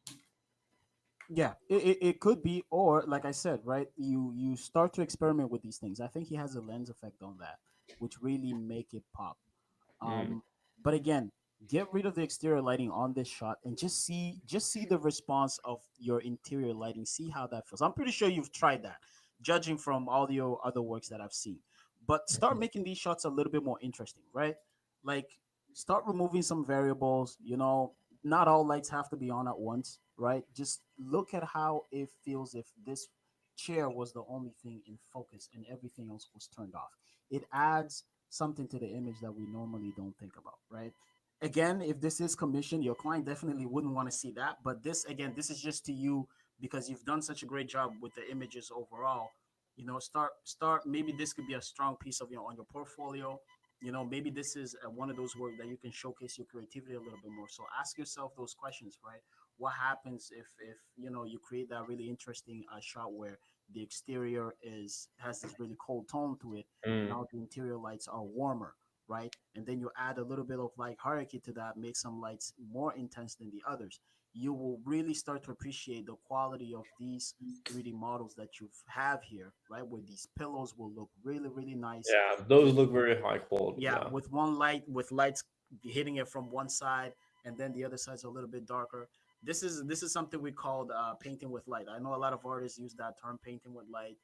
Yeah, it could be, or like I said, right? You start to experiment with these things. I think he has a lens effect on that, which really make it pop. Mm. Um, but again, get rid of the exterior lighting on this shot and just see the response of your interior lighting. See how that feels. I'm pretty sure you've tried that, judging from all your other works that I've seen. But start making these shots a little bit more interesting, right? Like, start removing some variables. Not all lights have to be on at once, right? Just look at how it feels if this chair was the only thing in focus and everything else was turned off. It adds something to the image that we normally don't think about, right? Again, if this is commission, your client definitely wouldn't want to see that. But this, again, this is just to you because you've done such a great job with the images overall. Start. Maybe this could be a strong piece of on your portfolio. Maybe this is one of those work that you can showcase your creativity a little bit more. So ask yourself those questions, right? What happens if you create that really interesting shot where the exterior is has this really cold tone to it, and Mm. now the interior lights are warmer, right? And then you add a little bit of like hierarchy to that, make some lights more intense than the others. You will really start to appreciate the quality of these 3D models that you have here, right? Where these pillows will look really, really nice Yeah, those with, look very high quality. yeah, Yeah. with one light, with lights hitting it from one side, and then the other side's a little bit darker. This is something we called painting with light. I know a lot of artists use that term, painting with light,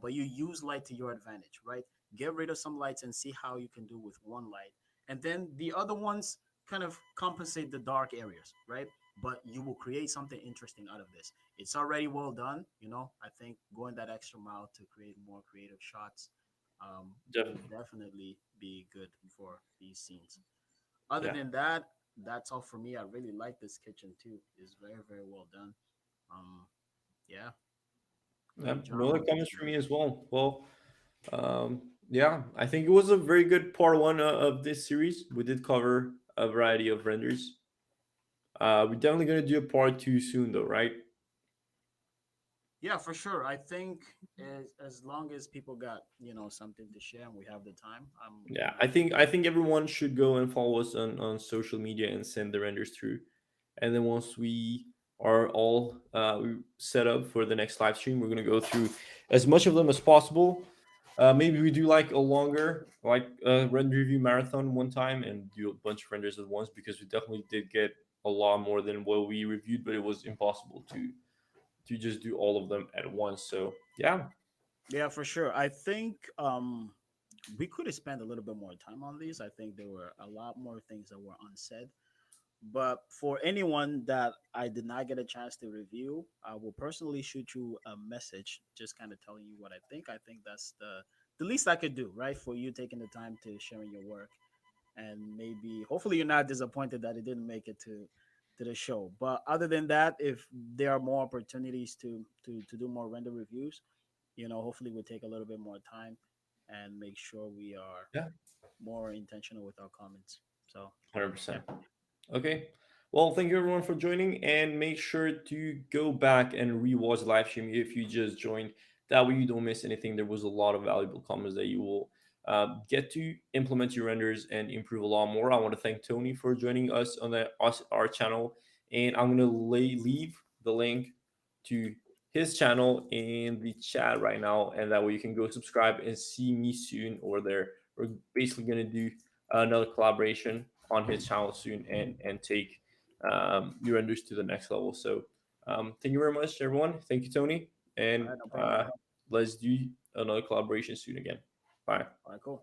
but you use light to your advantage, right? Get rid of some lights and see how you can do with one light, and then the other ones kind of compensate the dark areas, right? But you will create something interesting out of this. It's already well done. I think going that extra mile to create more creative shots will Definitely. definitely be good for these scenes. Other Yeah. than that, that's all for me. I really like this kitchen too. It's very, very well done. Um, yeah, Yeah. great job No other on this, comments for man. me as well. Well, yeah, I think it was a very good part one of this series. We did cover a variety of renders. We're definitely gonna do a part two soon, though, right? Yeah, for sure. I think as long as people got something to share and we have the time, Yeah, I'm I down. think I think everyone should go and follow us on social media and send the renders through. And then once we are all set up for the next live stream, we're gonna go through as much of them as possible. Maybe we do like a longer like render review marathon one time and do a bunch of renders at once because we definitely did get a lot more than what we reviewed, but it was impossible to just do all of them at once. So yeah, Yeah, for sure. I think we could have spent a little bit more time on these. I think there were a lot more things that were unsaid. But for anyone that I did not get a chance to review, I will personally shoot you a message, just kind of telling you what I think. I think that's the least I could do, right? For you taking the time to sharing your work, and maybe hopefully you're not disappointed that it didn't make it to the show. But other than that, if there are more opportunities to do more render reviews, hopefully we'll take a little bit more time and make sure we are yeah, more intentional with our comments. So, 100%. yeah. Okay. Well, thank you everyone for joining, and make sure to go back and rewatch the live stream if you just joined. That way, you don't miss anything. There was a lot of valuable comments that you will get to implement your renders and improve a lot more. I want to thank Tony for joining us on our channel, and I'm gonna leave the link to his channel in the chat right now, and that way you can go subscribe and see me soon over there. We're basically gonna do another collaboration on his channel soon and take your renders to the next level. So thank you very much, everyone. Thank you, Tony, All and right, no problem, man. let's do another collaboration soon again. Bye. Bye. All right, cool.